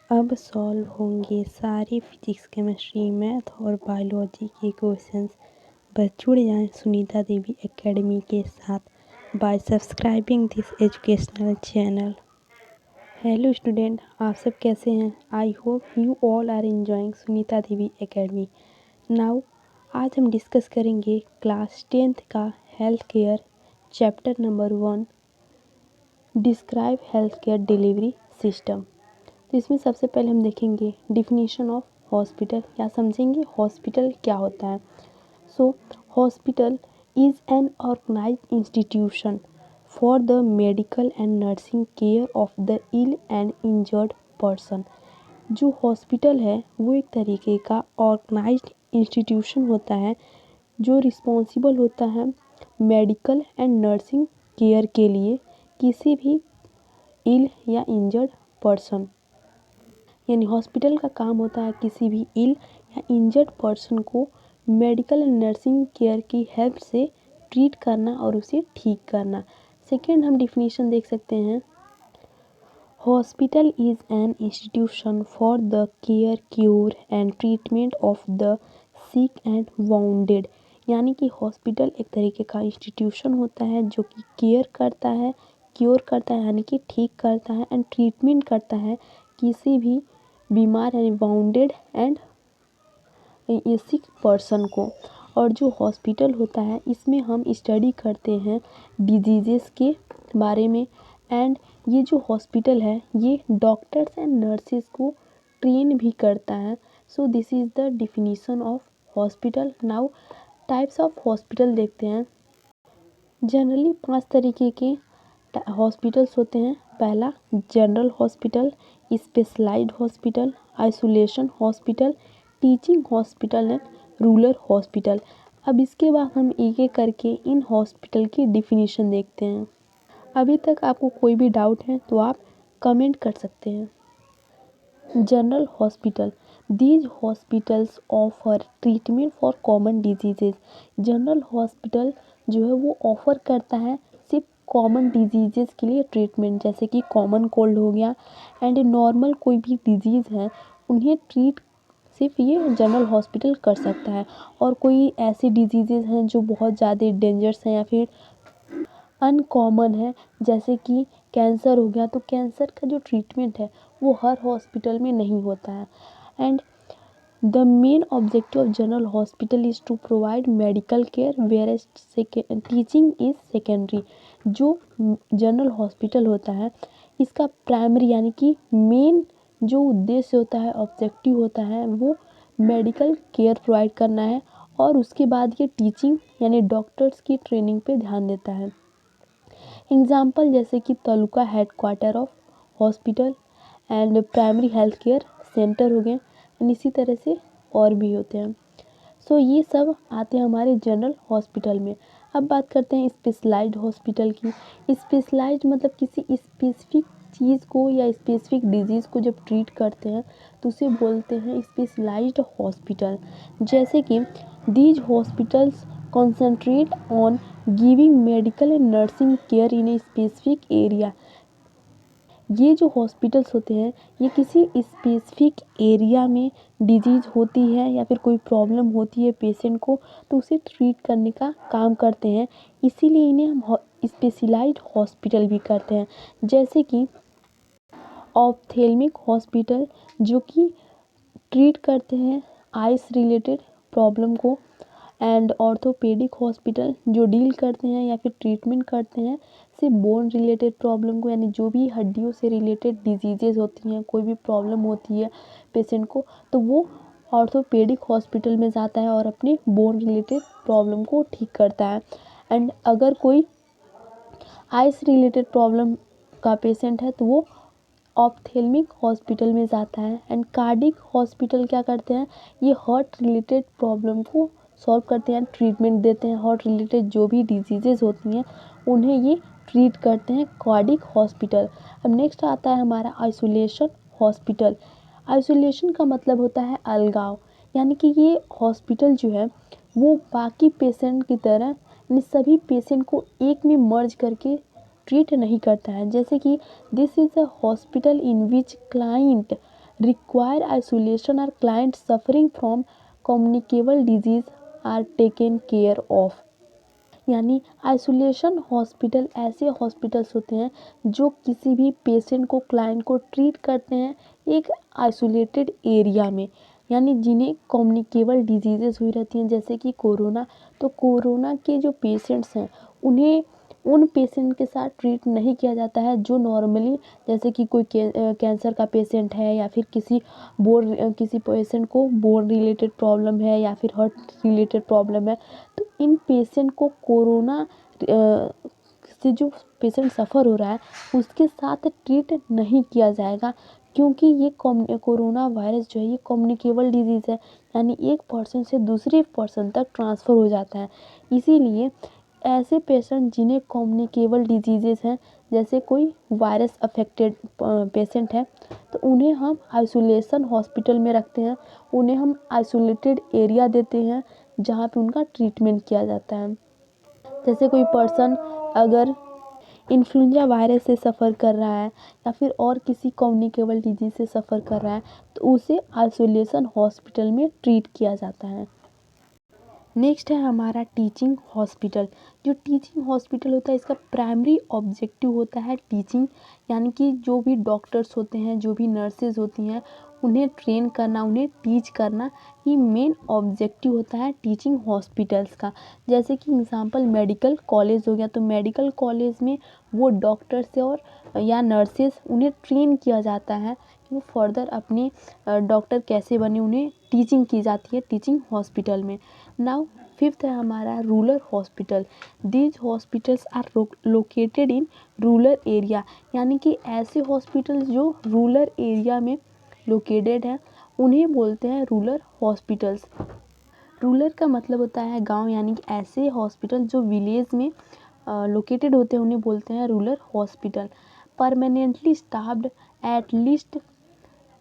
अब सॉल्व होंगे सारे फिजिक्स केमिस्ट्री मैथ और बायोलॉजी के क्वेश्चंस। बस जुड़ जाएं सुनीता देवी एकेडमी के साथ by subscribing this educational channel. Hello student, आप सब कैसे हैं? I hope you all are enjoying Sunita Devi academy. Now आज हम डिस्कस करेंगे क्लास 10th का health care chapter number 1, describe health care delivery system. तो इसमें सबसे पहले हम देखेंगे डिफिनीशन ऑफ हॉस्पिटल। क्या समझेंगे हॉस्पिटल क्या होता है। सो hospital is an organised institution for the medical and nursing care of the ill and injured person. जो हॉस्पिटल है वो एक तरीके का ऑर्गेनाइज्ड इंस्टीट्यूशन होता है जो रिस्पॉन्सिबल होता है मेडिकल एंड नर्सिंग केयर के लिए किसी भी इल या इंजर्ड पर्सन। यानी हॉस्पिटल का काम होता है किसी भी इल या इंजर्ड पर्सन को मेडिकल एंड नर्सिंग केयर की हेल्प से ट्रीट करना और उसे ठीक करना। सेकेंड हम डिफिनीशन देख सकते हैं, hospital is an institution for the care cure and treatment of the sick and bounded. यानी कि हॉस्पिटल एक तरीके का इंस्टीट्यूशन होता है जो कि केयर करता है, क्योर करता है यानी कि ठीक करता है, एंड ट्रीटमेंट करता है किसी भी बीमार यानी वाउंडेड एंड सिक पर्सन को। और जो हॉस्पिटल होता है इसमें हम स्टडी करते हैं डिजीज़ेस के बारे में, एंड ये जो हॉस्पिटल है ये डॉक्टर्स एंड नर्सेस को ट्रेन भी करता है। So this is the definition of hospital. Now types of hospital देखते हैं। जनरली 5 तरीके के हॉस्पिटल्स होते हैं। पहला general hospital, specialized hospital, isolation hospital, teaching hospital and rural hospital. अब इसके बाद हम एक एक करके इन हॉस्पिटल की डिफिनीशन देखते हैं। अभी तक आपको कोई भी डाउट है तो आप कमेंट कर सकते हैं। General hospital, these hospitals offer treatment for common diseases. General hospital जो है वो ऑफर करता है सिर्फ कॉमन डिजीजेस के लिए ट्रीटमेंट, जैसे कि कॉमन कोल्ड हो गया एंड नॉर्मल कोई भी डिजीज़ है उन्हें ट्रीट सिर्फ ये जनरल हॉस्पिटल कर सकता है। और कोई ऐसी डिजीजेज हैं जो बहुत ज़्यादा डेंजरस हैं या फिर अनकॉमन है, जैसे कि कैंसर हो गया, तो कैंसर का जो ट्रीटमेंट है वो हर हॉस्पिटल में नहीं होता है। And the main objective of general hospital is to provide medical care whereas teaching is secondary. जो जनरल हॉस्पिटल होता है इसका प्राइमरी यानी कि मेन जो उद्देश्य होता है, ऑब्जेक्टिव होता है, वो मेडिकल केयर प्रोवाइड करना है, और उसके बाद ये टीचिंग यानी डॉक्टर्स की ट्रेनिंग पे ध्यान देता है। एग्जाम्पल जैसे कि taluka headquarter of hospital and primary health care centre हो गए, एंड इसी तरह से और भी होते हैं। सो ये सब आते हैं हमारे जनरल हॉस्पिटल में। अब बात करते हैं स्पेशलाइज्ड हॉस्पिटल की। स्पेशलाइज्ड मतलब किसी स्पेसिफिक चीज़ को या स्पेसिफिक डिजीज़ को जब ट्रीट करते हैं तो उसे बोलते हैं स्पेशलाइज्ड हॉस्पिटल। जैसे कि these hospitals concentrate on giving medical and nursing care in a specific area. ये जो हॉस्पिटल्स होते हैं ये किसी स्पेसिफिक एरिया में डिजीज़ होती है या फिर कोई प्रॉब्लम होती है पेशेंट को तो उसे ट्रीट करने का काम करते हैं, इसीलिए इन्हें हम स्पेशलाइज्ड हॉस्पिटल भी करते हैं। जैसे कि ऑप्थेल्मिक हॉस्पिटल जो कि ट्रीट करते हैं आइस रिलेटेड प्रॉब्लम को, एंड ऑर्थोपेडिक हॉस्पिटल जो डील करते हैं या फिर ट्रीटमेंट करते हैं सिर्फ बोन रिलेटेड प्रॉब्लम को, यानी जो भी हड्डियों से रिलेटेड डिजीजेज होती हैं, कोई भी प्रॉब्लम होती है पेशेंट को तो वो ऑर्थोपेडिक हॉस्पिटल में जाता है और अपनी बोन रिलेटेड प्रॉब्लम को ठीक करता है। एंड अगर कोई आइस रिलेटेड प्रॉब्लम का पेशेंट है तो वो ऑप्थेल्मिक हॉस्पिटल में जाता है। एंड कार्डिक हॉस्पिटल क्या करते हैं, ये हार्ट रिलेटेड प्रॉब्लम को सॉल्व करते हैं, ट्रीटमेंट देते हैं। हार्ट रिलेटेड जो भी डिजीजेज होती हैं उन्हें ये ट्रीट करते हैं कार्डिक हॉस्पिटल। अब नेक्स्ट आता है हमारा आइसोलेशन हॉस्पिटल। आइसोलेशन का मतलब होता है अलगाव, यानी कि ये हॉस्पिटल जो है वो बाकी पेशेंट की तरह यानी सभी पेशेंट को एक में मर्ज करके ट्रीट नहीं करता है। जैसे कि this is a hospital in which client require isolation or clients suffering from communicable disease are taken care of। यानी आइसोलेशन हॉस्पिटल ऐसे हॉस्पिटल्स होते हैं जो किसी भी पेशेंट को, क्लाइंट को ट्रीट करते हैं एक आइसोलेटेड एरिया में, यानी जिन्हें कम्युनिकेबल डिजीजेस हुई रहती हैं जैसे कि कोरोना। तो कोरोना के जो पेशेंट्स हैं उन्हें उन पेशेंट के साथ ट्रीट नहीं किया जाता है जो नॉर्मली, जैसे कि कोई कैंसर का पेशेंट है या फिर किसी पेशेंट को बोन रिलेटेड प्रॉब्लम है या फिर हार्ट रिलेटेड प्रॉब्लम है। तो इन पेशेंट को कोरोना से जो पेशेंट सफ़र हो रहा है उसके साथ ट्रीट नहीं किया जाएगा, क्योंकि ये कोरोना वायरस जो है ये कम्युनिकेबल डिजीज़ है, यानी एक पर्सन से दूसरे पर्सन तक ट्रांसफ़र हो जाता है। इसीलिए ऐसे पेशेंट जिन्हें कम्युनिकेबल डिजीजेस हैं, जैसे कोई वायरस अफेक्टेड पेशेंट है, तो उन्हें हम आइसोलेशन हॉस्पिटल में रखते हैं, उन्हें हम आइसोलेटेड एरिया देते हैं जहाँ पे उनका ट्रीटमेंट किया जाता है। जैसे कोई पर्सन अगर इन्फ्लुएंजा वायरस से सफ़र कर रहा है या फिर और किसी कम्युनिकेबल डिजीज़ से सफ़र कर रहा है तो उसे आइसोलेशन हॉस्पिटल में ट्रीट किया जाता है। नेक्स्ट है हमारा टीचिंग हॉस्पिटल। जो टीचिंग हॉस्पिटल होता है इसका प्राइमरी ऑब्जेक्टिव होता है टीचिंग, यानी कि जो भी डॉक्टर्स होते हैं, जो भी नर्सेज होती हैं, उन्हें ट्रेन करना, उन्हें टीच करना ही मेन ऑब्जेक्टिव होता है टीचिंग हॉस्पिटल्स का। जैसे कि एग्जांपल मेडिकल कॉलेज हो गया, तो मेडिकल कॉलेज में वो डॉक्टर्स और या नर्सेज उन्हें ट्रेन किया जाता है कि वो फर्दर अपने डॉक्टर कैसे बने, उन्हें टीचिंग की जाती है टीचिंग हॉस्पिटल में। नाउ फिफ्थ है हमारा rural hospital. These hospitals are located in rural area, यानी कि ऐसे हॉस्पिटल जो रूरल एरिया में लोकेटेड है उन्हें बोलते हैं रूरल हॉस्पिटल्स। रूरल का मतलब होता है गांव, यानी कि ऐसे हॉस्पिटल जो विलेज में लोकेटेड होते हैं उन्हें बोलते हैं rural hospital. Permanently staffed at least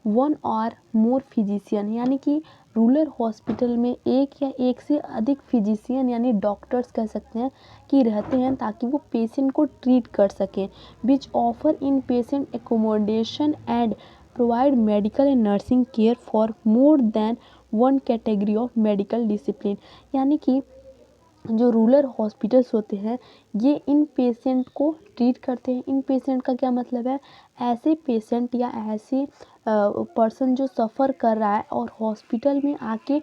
one और मोर फिजिशियन, यानी कि रूरल हॉस्पिटल में एक या एक से अधिक फिजिशियन यानी डॉक्टर्स कह सकते हैं कि रहते हैं ताकि वो पेशेंट को ट्रीट कर सकें। Which offer in patient accommodation and provide medical and nursing care for more than one category of medical discipline, यानी कि जो रूरल हॉस्पिटल्स होते हैं ये इन पेशेंट को ट्रीट करते हैं। इन पेशेंट का क्या मतलब है, ऐसे पेशेंट या ऐसे पर्सन जो सफ़र कर रहा है और हॉस्पिटल में आके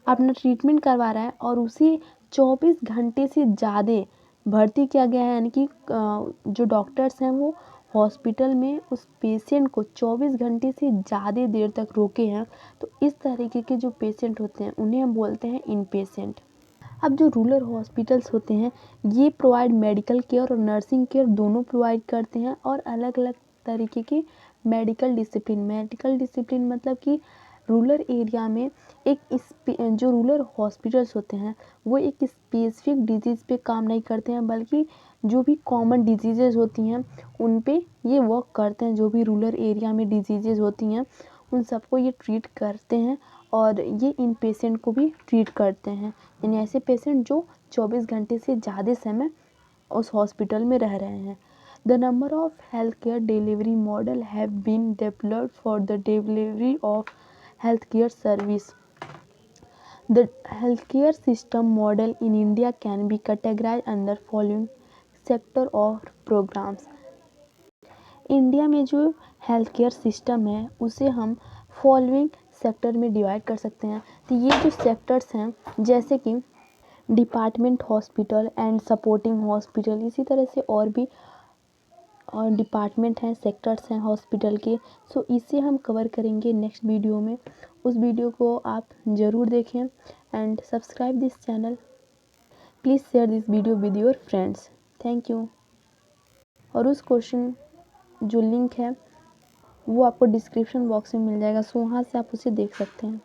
अपना ट्रीटमेंट करवा रहा है और उसे 24 घंटे से ज़्यादा भर्ती किया गया है, यानी कि जो डॉक्टर्स हैं वो हॉस्पिटल में उस पेशेंट को 24 घंटे से ज़्यादा देर तक रोके हैं। तो इस तरीके के जो पेशेंट होते हैं उन्हें हम बोलते हैं इन पेशेंट। अब जो रूरल हॉस्पिटल्स होते हैं ये प्रोवाइड मेडिकल केयर और नर्सिंग केयर दोनों प्रोवाइड करते हैं, और अलग अलग तरीके के मेडिकल डिसिप्लिन मतलब कि रूरल एरिया में जो रूरल हॉस्पिटल्स होते हैं वो एक स्पेसिफिक डिजीज़ पे काम नहीं करते हैं, बल्कि जो भी कॉमन डिजीज़ेज होती हैं उन पे ये वर्क करते हैं। जो भी रूरल एरिया में डिजीज़ेज होती हैं उन सबको ये ट्रीट करते हैं और ये इन पेशेंट को भी ट्रीट करते हैं, यानी ऐसे पेशेंट जो 24 घंटे से ज़्यादा समय उस हॉस्पिटल में रह रहे हैं। The number of health care delivery model have been developed for the delivery of health care service. The health care system model in India can be categorized under following sector और programs. India में जो health care system है उसे हम following sector में divide कर सकते हैं। तो ये जो सेक्टर्स हैं जैसे कि department hospital and supporting hospital, इसी तरह से और भी और डिपार्टमेंट हैं, सेक्टर्स हैं हॉस्पिटल के। सो इसे हम कवर करेंगे नेक्स्ट वीडियो में। उस वीडियो को आप ज़रूर देखें and subscribe this channel. Please share this video with your friends. Thank you. और उस क्वेश्चन जो लिंक है वो आपको डिस्क्रिप्शन बॉक्स में मिल जाएगा, सो वहाँ से आप उसे देख सकते हैं।